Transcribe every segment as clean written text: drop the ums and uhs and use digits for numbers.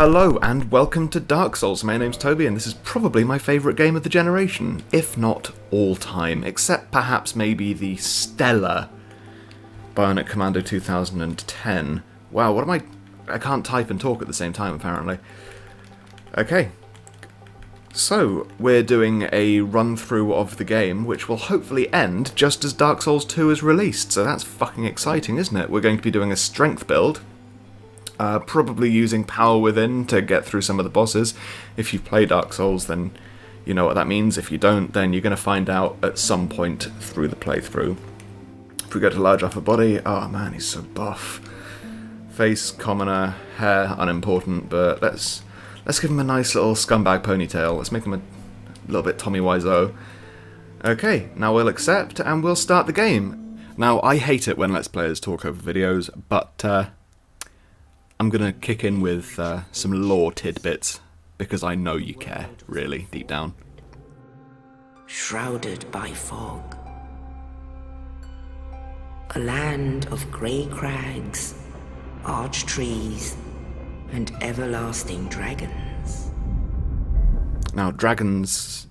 Hello and welcome to Dark Souls. My name's Toby and this is probably my favourite game of the generation, if not all time, except perhaps maybe the stellar Bionic Commando 2010. Wow, what am I can't type and talk at the same time apparently. Okay, so we're doing a run through of the game which will hopefully end just as Dark Souls 2 is released, so that's fucking exciting, isn't it? We're going to be doing a strength build. Probably using Power Within to get through some of the bosses. If you play Dark Souls, then you know what that means. If you don't, then you're going to find out at some point through the playthrough. If we go to Large Upper Body, oh man, he's so buff. Face, commoner, hair, unimportant, but let's give him a nice little scumbag ponytail. Let's make him a little bit Tommy Wiseau. Okay, now we'll accept and we'll start the game. Now, I hate it when Let's Players talk over videos, but I'm going to kick in with some lore tidbits, because I know you care, really, deep down. Shrouded by fog. A land of grey crags, arch trees, and everlasting dragons. Now, dragons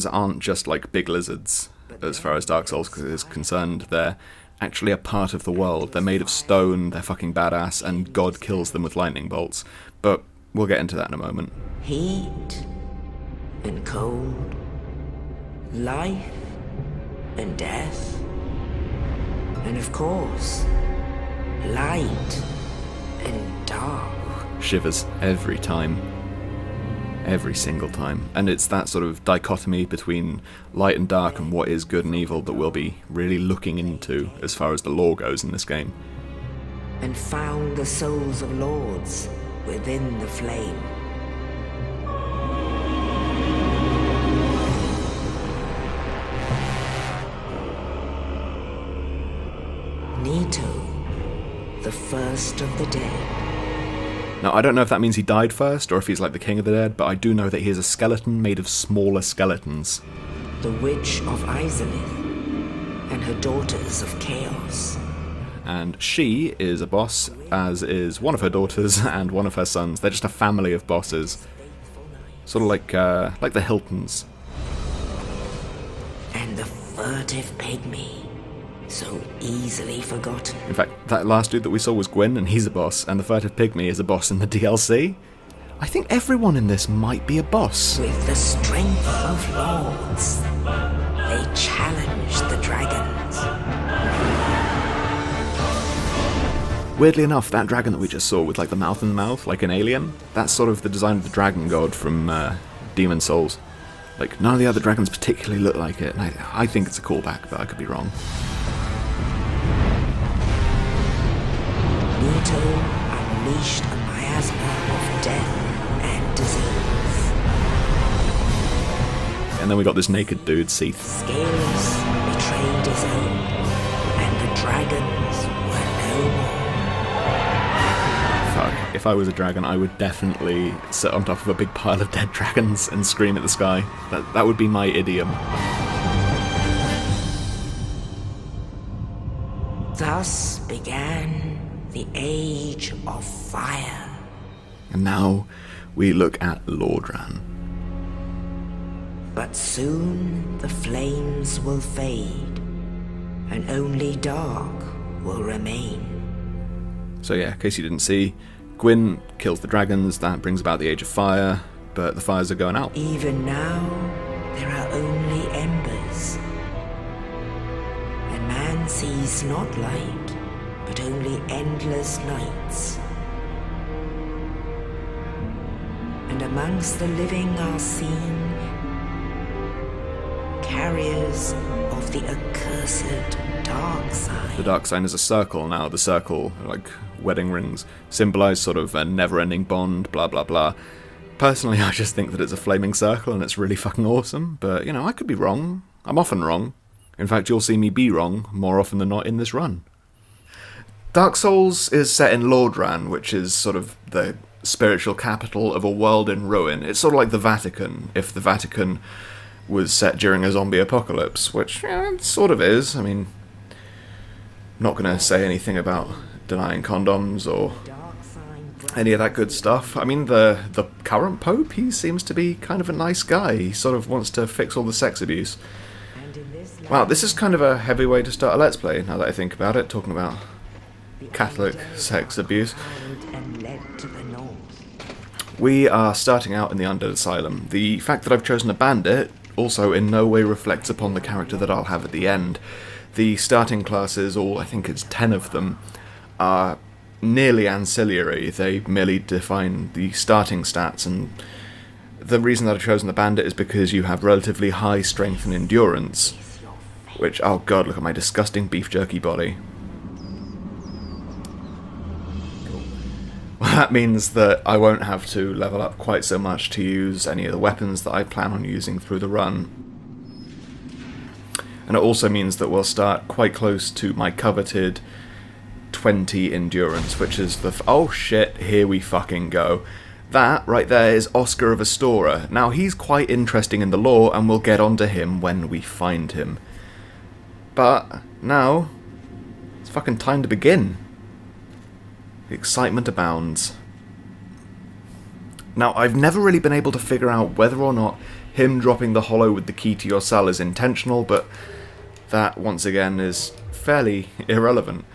aren't just like big lizards, as far as Dark Souls is concerned. They're actually a part of the world. They're made of stone, they're fucking badass, and God kills them with lightning bolts. But we'll get into that in a moment. Heat and cold, life and death, and of course, light and dark. Shivers every time. Every single time. And it's that sort of dichotomy between light and dark and what is good and evil that we'll be really looking into as far as the lore goes in this game. And found the souls of lords within the flame. Nito, the first of the dead. Now, I don't know if that means he died first, or if he's like the king of the dead, but I do know that he is a skeleton made of smaller skeletons. The Witch of Izalith, and her daughters of Chaos. And she is a boss, as is one of her daughters and one of her sons. They're just a family of bosses. Sort of like the Hiltons. And the furtive pygmy. So easily forgotten. In fact, that last dude that we saw was Gwyn, and he's a boss, and the Furtive Pygmy is a boss in the DLC. I think everyone in this might be a boss. With the strength of lords, they challenge the dragons. Weirdly enough, that dragon that we just saw with like the mouth in the mouth, like an alien, that's sort of the design of the dragon god from Demon Souls. Like, none of the other dragons particularly look like it, and I think it's a callback, but I could be wrong. Nito unleashed a miasma of death and disease. And then we got this naked dude, Seath. Scales betrayed his own, and the dragons were no more. Fuck, if I was a dragon, I would definitely sit on top of a big pile of dead dragons and scream at the sky. That would be my idiom. Thus began the Age of Fire. And now we look at Lordran. But soon the flames will fade, and only dark will remain. So yeah, in case you didn't see, Gwyn kills the dragons, that brings about the Age of Fire, but the fires are going out. Even now, there are only embers. And man sees not light, but only endless nights. And amongst the living are seen carriers of the accursed dark side. The dark sign is a circle now. The circle, like wedding rings, symbolise sort of a never-ending bond, blah blah blah. Personally, I just think that it's a flaming circle and it's really fucking awesome, but you know, I could be wrong. I'm often wrong. In fact, you'll see me be wrong more often than not in this run. Dark Souls is set in Lordran, which is sort of the spiritual capital of a world in ruin. It's sort of like the Vatican, if the Vatican was set during a zombie apocalypse, which it sort of is. I mean, I'm not going to say anything about denying condoms or any of that good stuff. I mean, the current Pope, he seems to be kind of a nice guy. He sort of wants to fix all the sex abuse. Wow, this is kind of a heavy way to start a Let's Play, now that I think about it, talking about Catholic sex abuse. We are starting out in the Undead Asylum. The fact that I've chosen a bandit also in no way reflects upon the character that I'll have at the end. The starting classes, all I think it's 10 of them, are nearly ancillary. They merely define the starting stats, and the reason that I've chosen the bandit is because you have relatively high strength and endurance, which, oh god, look at my disgusting beef jerky body. Well, that means that I won't have to level up quite so much to use any of the weapons that I plan on using through the run. And it also means that we'll start quite close to my coveted 20 endurance, which is the... oh shit, here we fucking go. That right there is Oscar of Astora. Now, he's quite interesting in the lore, and we'll get onto him when we find him. But now, it's fucking time to begin. The excitement abounds. Now, I've never really been able to figure out whether or not him dropping the hollow with the key to your cell is intentional, but that, once again, is fairly irrelevant.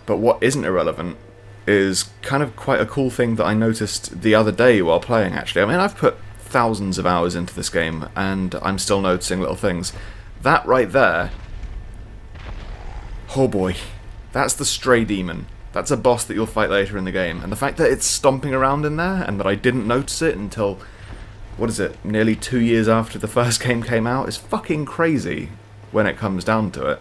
But what isn't irrelevant is kind of quite a cool thing that I noticed the other day while playing, actually. I mean, I've put thousands of hours into this game, and I'm still noticing little things. That right there... oh boy. That's the Stray Demon. That's a boss that you'll fight later in the game. And the fact that it's stomping around in there, and that I didn't notice it until, what is it, nearly 2 years after the first game came out, is fucking crazy when it comes down to it.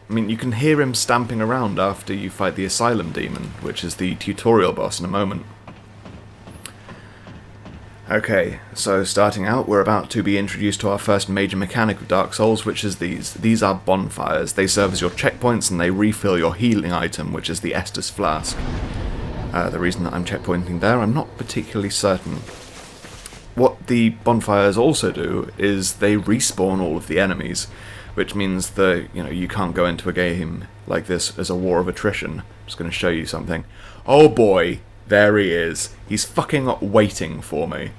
I mean, you can hear him stamping around after you fight the Asylum Demon, which is the tutorial boss in a moment. Okay, so starting out, we're about to be introduced to our first major mechanic of Dark Souls, which is these. These are bonfires. They serve as your checkpoints, and they refill your healing item, which is the Estus Flask. The reason that I'm checkpointing there, I'm not particularly certain. What the bonfires also do is they respawn all of the enemies, which means that, you know, you can't go into a game like this as a war of attrition. I'm just going to show you something. Oh boy! There he is. He's fucking waiting for me.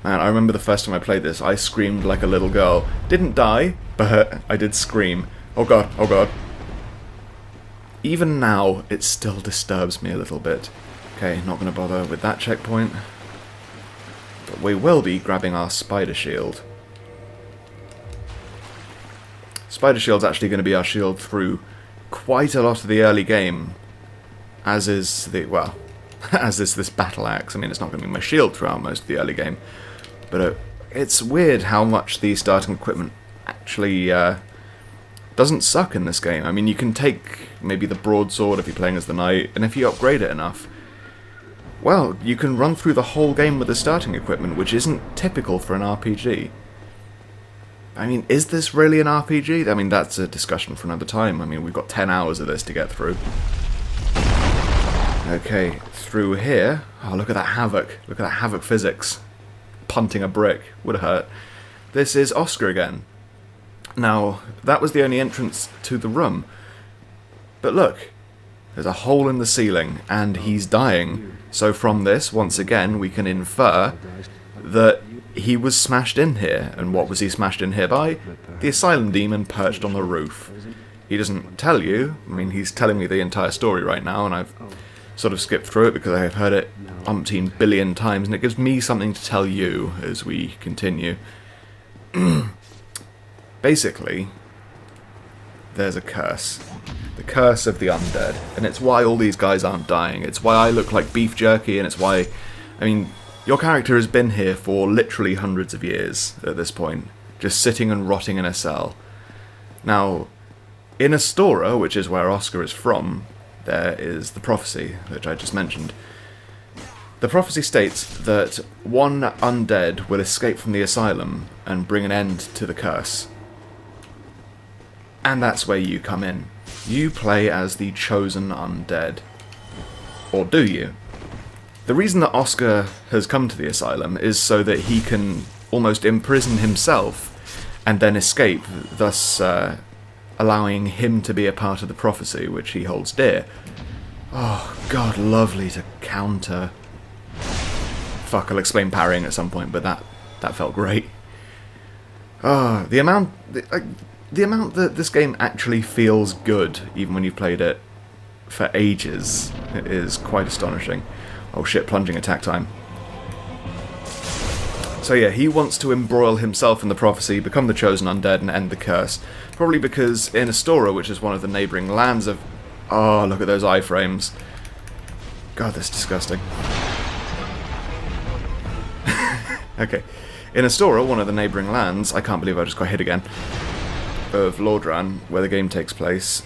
Man, I remember the first time I played this, I screamed like a little girl. Didn't die, but I did scream. Oh god, oh god. Even now, it still disturbs me a little bit. Okay, not going to bother with that checkpoint. But we will be grabbing our spider shield. Spider shield's actually going to be our shield through quite a lot of the early game. As is the, well... as is this battle axe. I mean, it's not going to be my shield throughout most of the early game, but it's weird how much the starting equipment actually doesn't suck in this game. I mean, you can take maybe the broadsword if you're playing as the knight, and if you upgrade it enough, well, you can run through the whole game with the starting equipment, which isn't typical for an RPG. I mean, is this really an RPG? I mean, that's a discussion for another time. I mean, we've got 10 hours of this to get through. Okay, through here... oh, look at that havoc. Look at that havoc physics. Punting a brick. Would have hurt. This is Oscar again. Now, that was the only entrance to the room. But look, there's a hole in the ceiling, and he's dying. So from this, once again, we can infer that he was smashed in here. And what was he smashed in here by? The Asylum Demon perched on the roof. He doesn't tell you. I mean, he's telling me the entire story right now, and I've sort of skipped through it because I have heard it umpteen billion times, and it gives me something to tell you as we continue. Basically, there's a curse. The curse of the undead. And it's why all these guys aren't dying. It's why I look like beef jerky, and it's why... I mean, your character has been here for literally hundreds of years at this point, just sitting and rotting in a cell. Now, in Astora, which is where Oscar is from, there is the prophecy, which I just mentioned. The prophecy states that one undead will escape from the asylum and bring an end to the curse. And that's where you come in. You play as the chosen undead. Or do you? The reason that Oscar has come to the asylum is so that he can almost imprison himself and then escape, thus allowing him to be a part of the prophecy which he holds dear. Oh, God, lovely to counter. Fuck, I'll explain parrying at some point, but that felt great. Oh, the amount that this game actually feels good, even when you've played it for ages, is quite astonishing. Oh shit, plunging attack time. So yeah, he wants to embroil himself in the prophecy, become the chosen undead, and end the curse. Probably because in Astora, which is one of the neighbouring lands of... Oh, look at those iframes. God, that's disgusting. Okay. In Astora, one of the neighbouring lands, I can't believe I just got hit again, of Lordran, where the game takes place,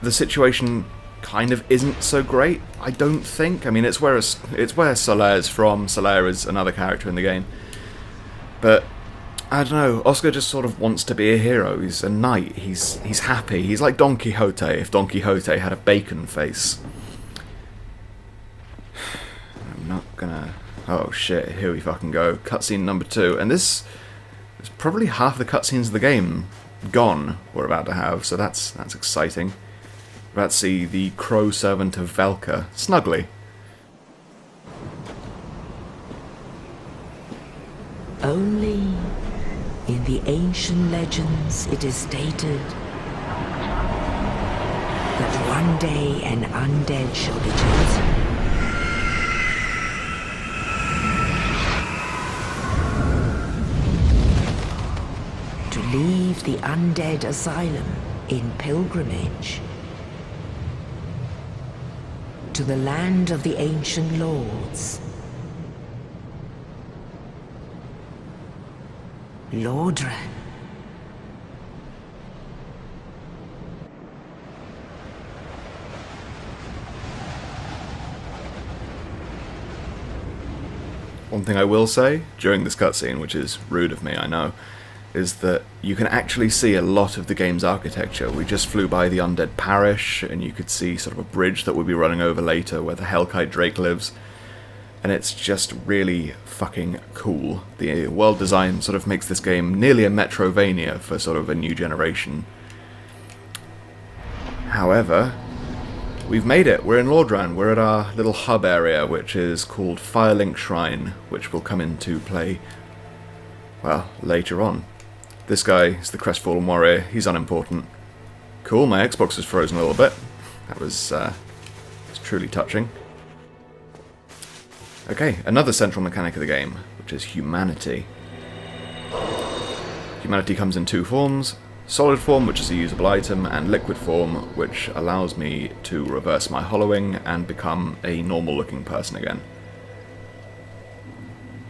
the situation kind of isn't so great, I don't think. I mean, it's where Solaire's from. Solaire is another character in the game. But, I don't know, Oscar just sort of wants to be a hero. He's a knight. He's happy. He's like Don Quixote, if Don Quixote had a bacon face. I'm not gonna... Oh shit, here we fucking go. Cutscene number 2. And this is probably half the cutscenes of the game gone we're about to have, so that's exciting. We're about to see the crow servant of Velka, Snuggly. Only in the ancient legends it is stated that one day an undead shall be chosen. To leave the Undead Asylum in pilgrimage to the land of the ancient lords. Lordran. One thing I will say during this cutscene, which is rude of me, I know, is that you can actually see a lot of the game's architecture. We just flew by the Undead Parish, and you could see sort of a bridge that we'll be running over later where the Hellkite Drake lives. And it's just really fucking cool. The world design sort of makes this game nearly a Metrovania for sort of a new generation. However, we've made it. We're in Lordran. We're at our little hub area, which is called Firelink Shrine, which will come into play, well, later on. This guy is the Crestfallen Warrior. He's unimportant. Cool, my Xbox is frozen a little bit. That was truly touching. Okay, another central mechanic of the game, which is humanity. Humanity comes in 2 forms. Solid form, which is a usable item, and liquid form, which allows me to reverse my hollowing and become a normal-looking person again.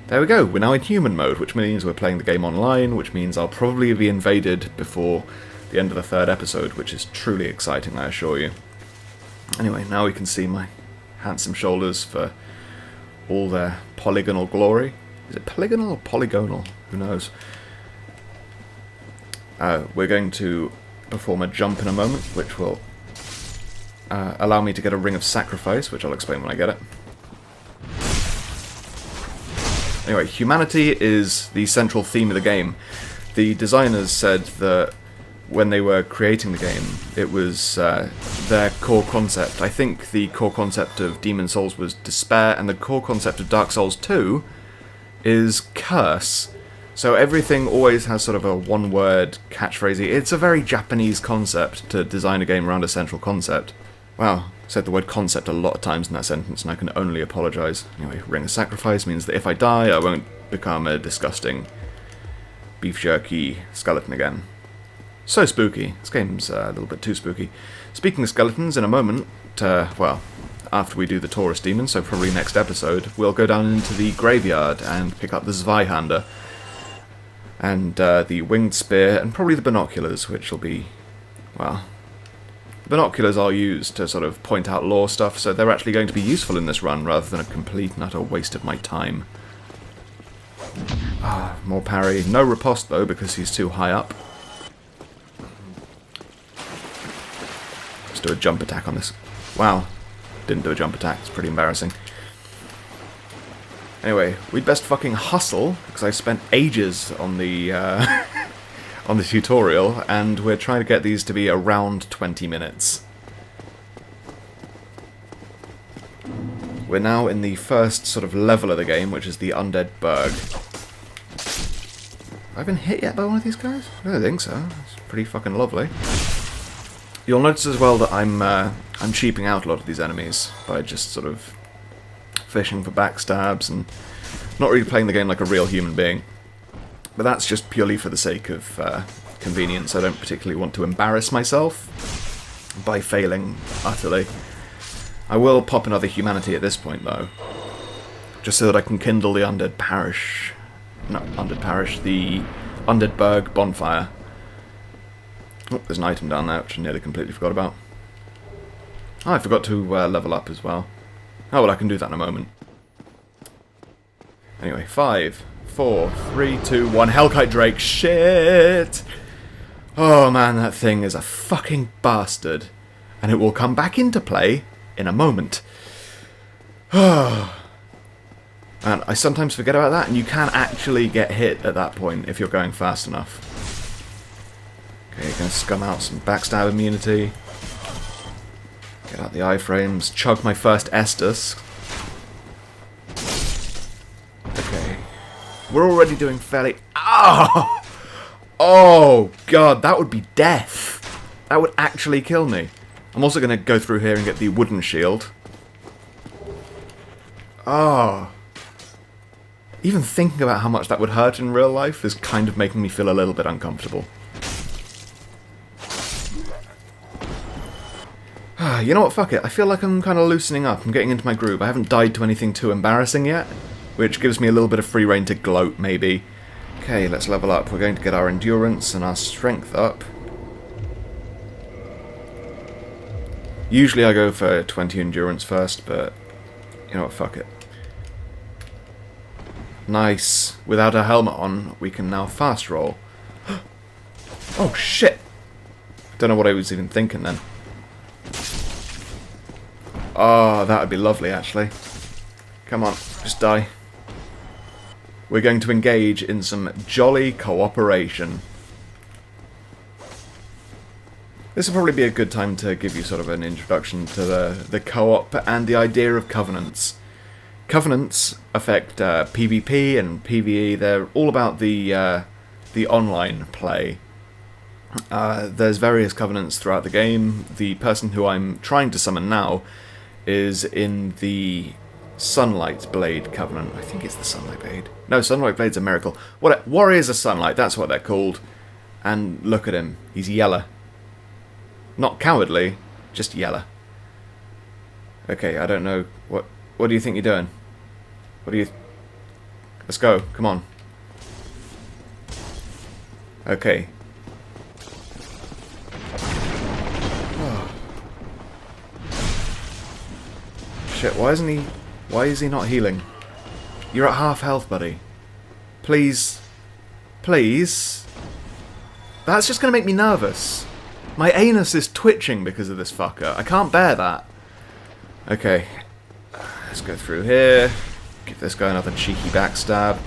There we go, we're now in human mode, which means we're playing the game online, which means I'll probably be invaded before the end of the 3rd episode, which is truly exciting, I assure you. Anyway, now we can see my handsome shoulders for all their polygonal glory. Is it polygonal or polygonal? Who knows? We're going to perform a jump in a moment, which will allow me to get a Ring of Sacrifice, which I'll explain when I get it. Anyway, humanity is the central theme of the game. The designers said that when they were creating the game, it was their core concept. I think the core concept of Demon Souls was despair, and the core concept of Dark Souls 2 is curse. So everything always has sort of a one-word catchphrasey. It's a very Japanese concept to design a game around a central concept. Wow, said the word concept a lot of times in that sentence, and I can only apologise. Anyway, Ring of Sacrifice means that if I die, I won't become a disgusting beef jerky skeleton again. So spooky. This game's a little bit too spooky. Speaking of skeletons, in a moment, well, after we do the Taurus Demons, so probably next episode, we'll go down into the graveyard and pick up the Zweihander, and the Winged Spear, and probably the Binoculars, which will be, well, binoculars I'll use to sort of point out lore stuff, so they're actually going to be useful in this run, rather than a complete and utter waste of my time. Ah, more parry. No riposte, though, because he's too high up. Let's do a jump attack on this. Wow. Didn't do a jump attack. It's pretty embarrassing. Anyway, we'd best fucking hustle, because I spent ages on the on the tutorial, and we're trying to get these to be around 20 minutes. we're now in the first sort of level of the game, which is the Undead Burg. Have I been hit yet by one of these guys? I don't think so. It's pretty fucking lovely. You'll notice as well that I'm cheaping out a lot of these enemies by just sort of fishing for backstabs and not really playing the game like a real human being. But that's just purely for the sake of convenience. I don't particularly want to embarrass myself by failing utterly. I will pop another humanity at this point, though, just so that I can kindle the Undead Parish... Not Undead Parish, the Undead Burg bonfire. Oh, there's an item down there, which I nearly completely forgot about. Oh, I forgot to level up as well. Oh, well, I can do that in a moment. Anyway, 5, 4, 3, 2, 1. Hellkite Drake. Shit! Oh, man, that thing is a fucking bastard. And it will come back into play in a moment. And I sometimes forget about that, and you can actually get hit at that point if you're going fast enough. Okay, you're going to scum out some backstab immunity. Get out the iframes. Chug my first Estus. Okay. We're already doing fairly... Oh! Oh, God, that would be death. That would actually kill me. I'm also going to go through here and get the wooden shield. Oh. Even thinking about how much that would hurt in real life is kind of making me feel a little bit uncomfortable. You know what, fuck it. I feel like I'm kind of loosening up. I'm getting into my groove. I haven't died to anything too embarrassing yet, which gives me a little bit of free rein to gloat, maybe. Okay, let's level up. We're going to get our endurance and our strength up. Usually I go for 20 endurance first, but you know what, fuck it. Nice. Without a helmet on, we can now fast roll. Oh, shit! Don't know what I was even thinking then. Oh, that would be lovely, actually. Come on, just die. We're going to engage in some jolly cooperation. This will probably be a good time to give you sort of an introduction to the co-op and the idea of covenants. Covenants affect PvP and PvE. They're all about the online play. There's various covenants throughout the game. The person who I'm trying to summon now is in the Sunlight Blade Covenant. I think it's the Sunlight Blade. No, Sunlight Blade's a miracle. What? Warriors of Sunlight, that's what they're called. And look at him. He's yellow. Not cowardly, just yellow. Okay, I don't know. What do you think you're doing? What do you... Let's go, come on. Okay. Shit, why is he not healing? You're at half health, buddy. Please. Please. That's just going to make me nervous. My anus is twitching because of this fucker. I can't bear that. Okay. Let's go through here. Give this guy another cheeky backstab.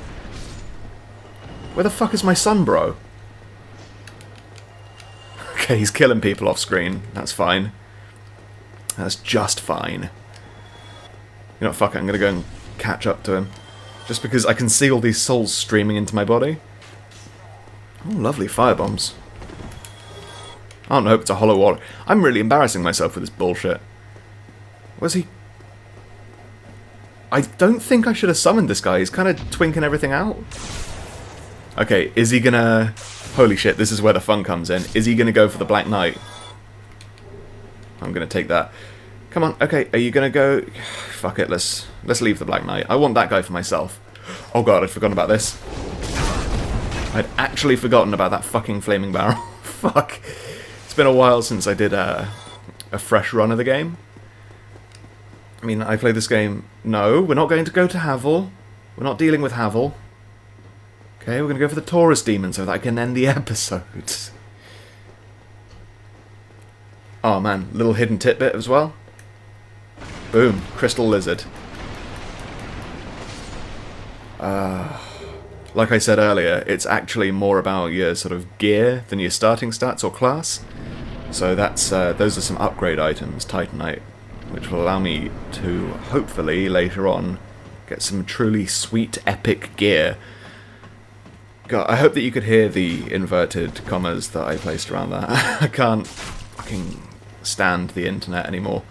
Where the fuck is my son, bro? Okay, he's killing people off screen. That's fine. That's just fine. You know what, fuck it, I'm gonna go and catch up to him. Just because I can see all these souls streaming into my body. Oh, lovely firebombs. I don't hope it's a hollow wall. I'm really embarrassing myself with this bullshit. Where's he? I don't think I should have summoned this guy. He's kind of twinking everything out. Okay, is he gonna... Holy shit, this is where the fun comes in. Is he gonna go for the Black Knight? I'm gonna take that. Come on, okay, are you gonna go... Fuck it, let's leave the Black Knight. I want that guy for myself. Oh god, I'd forgotten about this. I'd actually forgotten about that fucking flaming barrel. Fuck. It's been a while since I did a fresh run of the game. I mean, I played this game... No, we're not going to go to Havel. We're not dealing with Havel. Okay, we're going to go for the Taurus Demons so that I can end the episode. Oh man, little hidden tidbit as well. Boom, Crystal Lizard. Like I said earlier, it's actually more about your sort of gear than your starting stats or class. So that's those are some upgrade items. Titanite. which will allow me to, hopefully, later on, get some truly sweet, epic gear. God, I hope that you could hear the inverted commas that I placed around that. I can't fucking stand the internet anymore.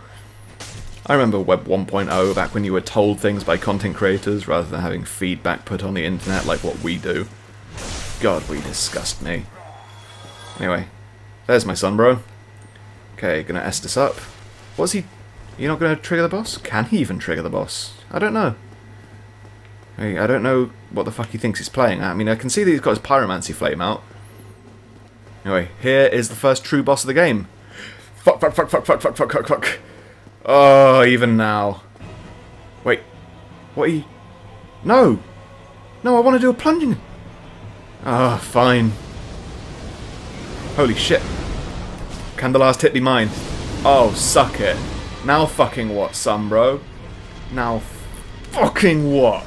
I remember Web 1.0, back when you were told things by content creators rather than having feedback put on the internet like what we do. God, we disgust me. Anyway, there's my son, bro. Okay, gonna S this up. What's he... You're not gonna trigger the boss? Can he even trigger the boss? I don't know. I don't know what the fuck he thinks he's playing at. I mean, I can see that he's got his pyromancy flame out. Anyway, here is the first true boss of the game. Fuck, fuck, fuck, fuck, fuck, fuck, fuck, fuck, fuck. Oh, even now. Wait. What are you... No! No, I want to do a plunging... Ah, fine. Holy shit. Can the last hit be mine? Oh, suck it. Now fucking what, son, bro? Now fucking what?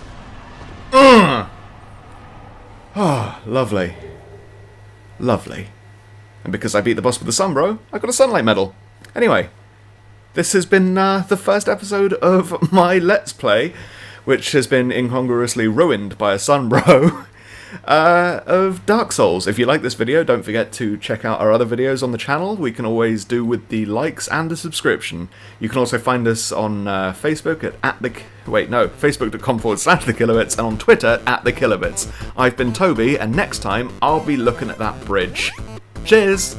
Ah, lovely. Lovely. And because I beat the boss with the sun, bro, I got a sunlight medal. Anyway, this has been the first episode of my Let's Play, which has been incongruously ruined by a sun, bro. Of Dark Souls. If you like this video, don't forget to check out our other videos on the channel. We can always do with the likes and a subscription. You can also find us on Facebook facebook.com/thekilobits and on Twitter @thekilobits. I've been Toby, and next time I'll be looking at that bridge. Cheers!